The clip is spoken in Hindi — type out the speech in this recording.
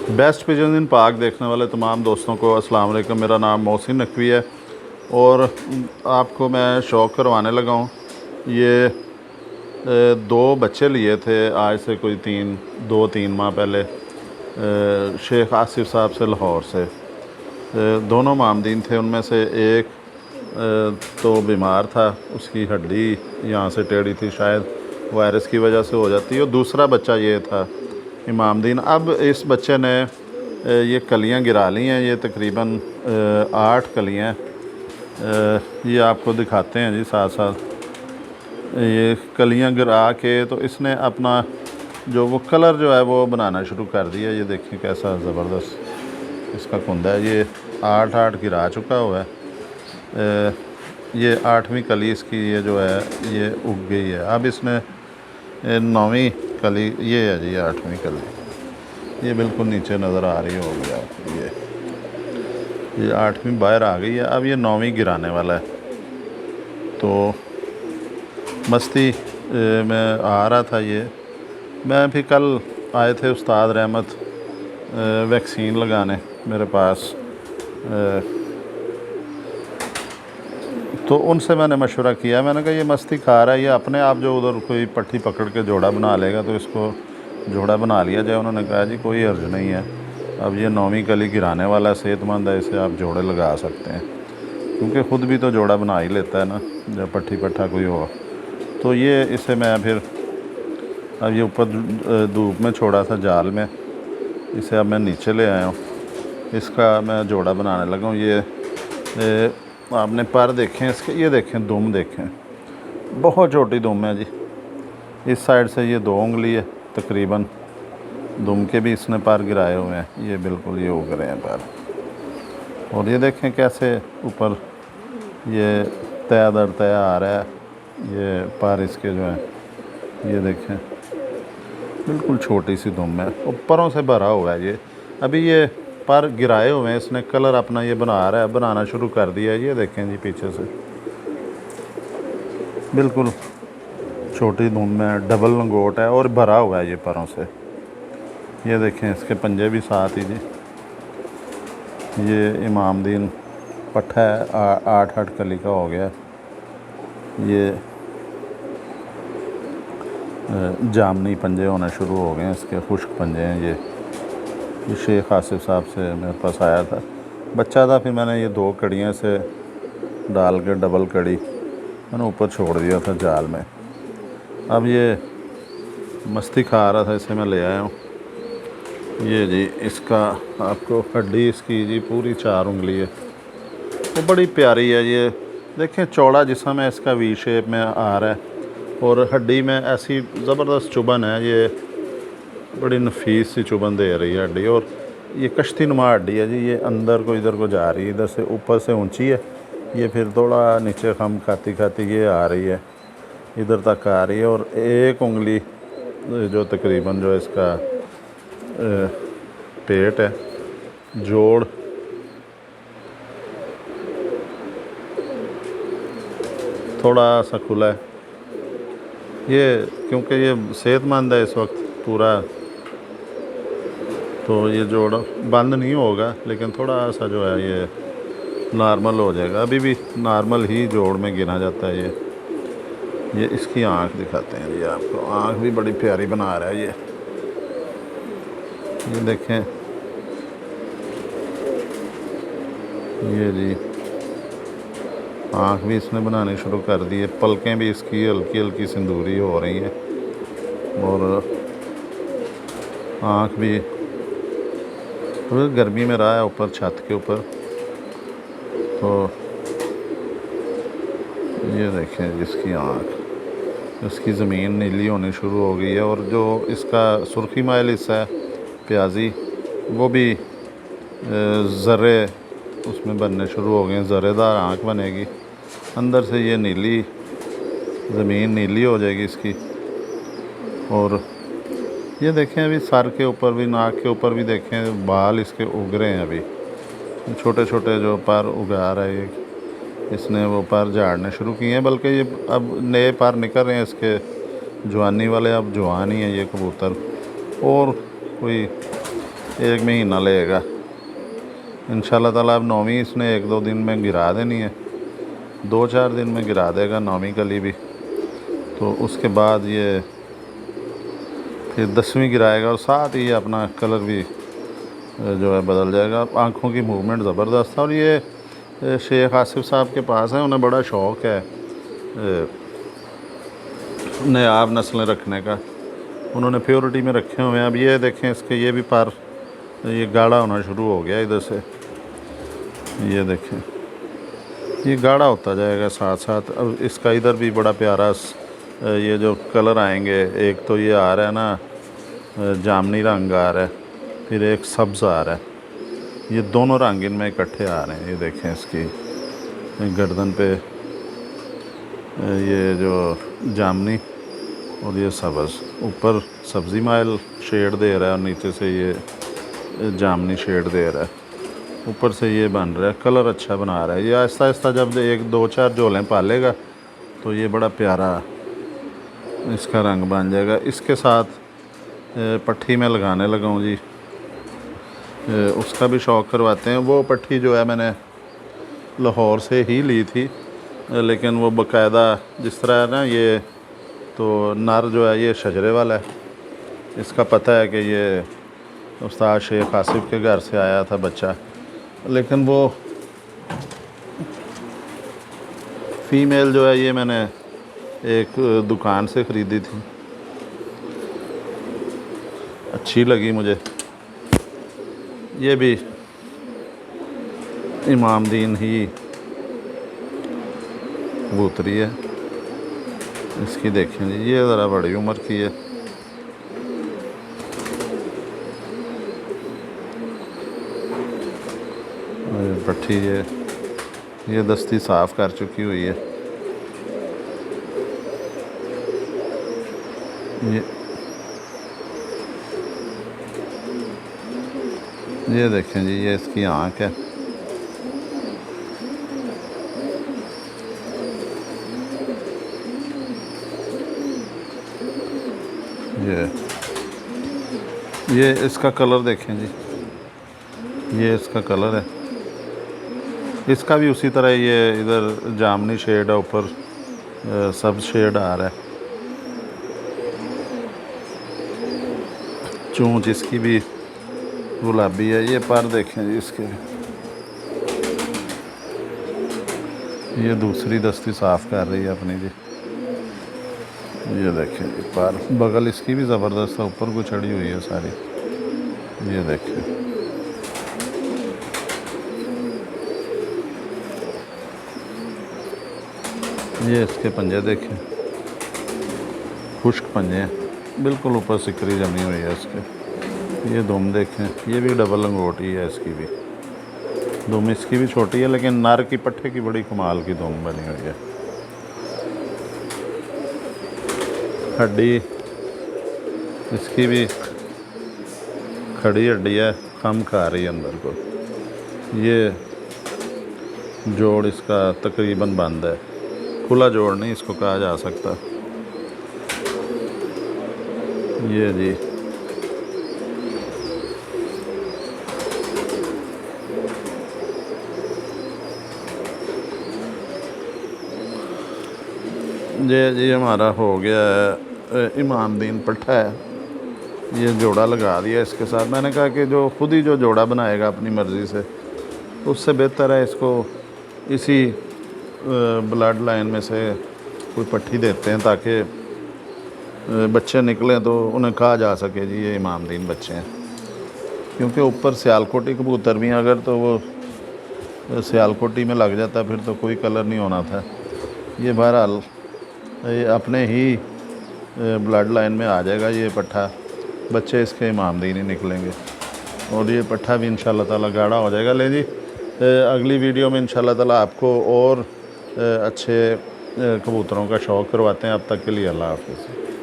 बेस्ट पिजन इन पाक देखने वाले तमाम दोस्तों को अस्सलाम वालेकुम। मेरा नाम मोहसिन नकवी है और आपको मैं शौक़ करवाने लगा हूँ। ये दो बच्चे लिए थे आज से कोई 2-3 माह पहले शेख आसिफ साहब से लाहौर से। दोनों मामदीन थे, उनमें से एक तो बीमार था, उसकी हड्डी यहाँ से टेढ़ी थी, शायद वायरस की वजह से हो जाती है, और दूसरा बच्चा ये था इमामदीन। अब इस बच्चे ने ये कलियां गिरा ली हैं, ये तकरीबन 8 कलियां ये आपको दिखाते हैं जी साथ साथ। ये कलियां गिरा के तो इसने अपना जो वो कलर जो है वो बनाना शुरू कर दिया। ये देखिए कैसा ज़बरदस्त इसका कुंदा है। ये 8 गिरा चुका हुआ है। ये 8वीं कली इसकी ये जो है ये उग गई है। अब इसने 9वीं कली, ये है जी 8वीं कली, ये बिल्कुल नीचे नज़र आ रही होगी आपको। ये 8वीं बाहर आ गई है। अब ये 9वीं गिराने वाला है। तो मस्ती में आ रहा था ये। मैं भी कल आए थे उस्ताद रहमत वैक्सीन लगाने मेरे पास, तो उनसे मैंने मशवरा किया। मैंने कहा ये मस्ती खा रहा है, ये अपने आप जो उधर कोई पट्टी पकड़ के जोड़ा बना लेगा तो इसको जोड़ा बना लिया जाए। उन्होंने कहा जी कोई अर्ज नहीं है, अब ये 9वीं कली गिराने वाला सेहतमंद है, इसे आप जोड़े लगा सकते हैं, क्योंकि ख़ुद भी तो जोड़ा बना ही लेता है ना जब पट्टी पट्टा कोई हो। तो ये इसे मैं फिर अब ये ऊपर धूप में छोड़ा था जाल में, इसे अब मैं नीचे ले आया हूँ, इसका मैं जोड़ा बनाने लगा हूँ। ये आपने पर देखें इसके, ये देखें दुम देखें, बहुत छोटी दुम है जी। इस साइड से ये 2 उंगली है तकरीबन, दुम के भी इसने पर गिराए हुए हैं। ये बिल्कुल ये उग रहे हैं पर, और ये देखें कैसे ऊपर ये तय दर तय आ रहा है। ये पर इसके जो है ये देखें बिल्कुल छोटी सी दुम है, ऊपरों से भरा हुआ है। ये अभी ये पर गिराए हुए हैं, इसने कलर अपना ये बना रहा है, बनाना शुरू कर दिया है। ये देखें जी पीछे से बिल्कुल छोटी धुन में डबल लंगोट है और भरा हुआ है ये परों से। ये देखें इसके पंजे भी साथ ही जी। ये इमामदीन पट्ठा है, 8 कली का हो गया। ये जामनी पंजे होने शुरू हो गए हैं, इसके खुश्क पंजे हैं। ये शेख आसिफ साहब से मेरे पास आया था, बच्चा था, फिर मैंने ये 2 कड़ियाँ से डाल के डबल कड़ी मैंने ऊपर छोड़ दिया था जाल में। अब ये मस्ती खा रहा था, इसे मैं ले आया हूँ। ये जी इसका आपको हड्डी इसकी जी पूरी 4 उंगली है, वो बड़ी प्यारी है। ये देखें चौड़ा जिस्म है इसका, वी शेप में आ रहा है, और हड्डी में ऐसी ज़बरदस्त चुभन है। ये बड़ी नफीस सी चुभन दे रही है हड्डी, और ये कश्ती नुमा हड्डी है जी। ये अंदर को इधर को जा रही है, इधर से ऊपर से ऊंची है, ये फिर थोड़ा नीचे खम खाती खाती ये आ रही है, इधर तक आ रही है। और 1 उंगली जो तकरीबन जो इसका पेट है, जोड़ थोड़ा सा खुला है ये, क्योंकि ये सेहतमंद है इस वक्त पूरा, तो ये जोड़ बंद नहीं होगा, लेकिन थोड़ा सा जो है ये नॉर्मल हो जाएगा। अभी भी नॉर्मल ही जोड़ में गिना जाता है ये इसकी आँख दिखाते हैं। ये आपको आँख भी बड़ी प्यारी बना रहा है ये देखें। ये जी आँख भी इसने बनानी शुरू कर दी है, पलकें भी इसकी हल्की हल्की सिंदूरी हो रही हैं, और आँख भी तो गर्मी में रहा है ऊपर छत के ऊपर। तो ये देखें इसकी आँख, इसकी ज़मीन नीली होनी शुरू हो गई है, और जो इसका सुर्खी माइल हिस्सा है प्याजी, वो भी ज़र्रे उसमें बनने शुरू हो गए, ज़र्रेदार आँख बनेगी अंदर से। ये नीली ज़मीन नीली हो जाएगी इसकी। और ये देखें अभी सर के ऊपर भी, नाक के ऊपर भी देखें बाल इसके उग रहे हैं। अभी छोटे छोटे जो पर उगा रहा है इसने, वो पर झाड़ने शुरू किए हैं, बल्कि ये अब नए पर निकल रहे हैं इसके जवानी वाले। अब जवान ही हैं ये कबूतर, और कोई 1 महीना लगेगा इंशाल्लाह ताला। अब 9वीं इसने 1-2 दिन में गिरा देनी है, 2-4 दिन में गिरा देगा 9वीं कली भी। तो उसके बाद ये फिर 10वीं गिराएगा और साथ ही अपना कलर भी जो है बदल जाएगा। आँखों की मूवमेंट ज़बरदस्त है। और ये शेख आसिफ साहब के पास है, उन्हें बड़ा शौक़ है नायाब नस्लें रखने का। उन्होंने प्योरिटी में रखे हुए हैं। अब ये देखें इसके ये भी पर ये गाढ़ा होना शुरू हो गया इधर से, ये देखें ये गाढ़ा होता जाएगा साथ साथ। अब इसका इधर भी बड़ा प्यारा ये जो कलर आएंगे, एक तो ये आ रहा है ना जामनी रंग आ रहा है, फिर एक सब्ज़ आ रहा है, ये दोनों रंग इनमें इकट्ठे आ रहे हैं। ये देखें इसकी गर्दन पे ये जो जामनी और ये सब्ज़, ऊपर सब्ज़ी माइल शेड दे रहा है और नीचे से ये जामनी शेड दे रहा है, ऊपर से ये बन रहा है, कलर अच्छा बना रहा है। ये आहिस्ता आहिस्ता जब 1-2-4 झोलें पालेगा तो ये बड़ा प्यारा इसका रंग बन जाएगा। इसके साथ पट्टी में लगाने लगा हूँ जी, उसका भी शौक़ करवाते हैं। वो पट्टी जो है मैंने लाहौर से ही ली थी, लेकिन वो बाकायदा जिस तरह है ना, ये तो नर जो है ये शजरे वाला है, इसका पता है कि ये उस्ताद शेख आसिफ के घर से आया था बच्चा, लेकिन वो फ़ीमेल जो है ये मैंने एक दुकान से ख़रीदी थी, अच्छी लगी मुझे। ये भी इमामदीन ही कबूतरी है, इसकी देखें जी, ये ज़रा बड़ी उम्र की है। पट्टी ये दस्ती साफ़ कर चुकी हुई है। ये देखें जी, ये इसकी आँख है। ये इसका कलर देखें जी, ये इसका कलर है। इसका भी उसी तरह ये इधर जामनी शेड है, ऊपर सब शेड आ रहा है। चोंच इसकी भी गुलाबी है। ये पर देखें जी इसके, ये दूसरी दस्ती साफ़ कर रही है अपनी जी। ये देखें जी पर, बगल इसकी भी ज़बरदस्त है, ऊपर को चढ़ी हुई है सारी। ये देखें, ये इसके पंजे देखें, खुश्क पंजे हैं, बिल्कुल ऊपर सिकरी जमी हुई है इसके। ये दुम देखें, ये भी डबल लंगोटी है, इसकी भी दुम इसकी भी छोटी है, लेकिन नर की पट्टे की बड़ी कमाल की दुम बनी हुई है। हड्डी इसकी भी खड़ी हड्डी है, खम खा रही है अंदर को। ये जोड़ इसका तकरीबन बंद है, खुला जोड़ नहीं इसको कहा जा सकता। ये जी जी हमारा हो गया है इमामदीन पट्ठा है, ये जोड़ा लगा दिया इसके साथ। मैंने कहा कि जो खुद ही जो जोड़ा बनाएगा अपनी मर्ज़ी से, उससे बेहतर है इसको इसी ब्लड लाइन में से कोई पट्टी देते हैं, ताकि बच्चे निकलें तो उन्हें कहा जा सके जी ये इमामदीन बच्चे हैं। क्योंकि ऊपर सियालकोटी कबूतर भी अगर तो वो सियालकोटी में लग जाता फिर तो कोई कलर नहीं होना था। ये बहरहाल ये अपने ही ब्लड लाइन में आ जाएगा ये पट्ठा, बच्चे इसके इमामदीन ही निकलेंगे और ये पट्ठा भी इंशाल्लाह ताला गाढ़ा हो जाएगा। ले जी अगली वीडियो में इंशाल्लाह ताला आपको और अच्छे कबूतरों का शौक़ करवाते हैं। अब तक के लिए अल्लाह हाफ़िज़।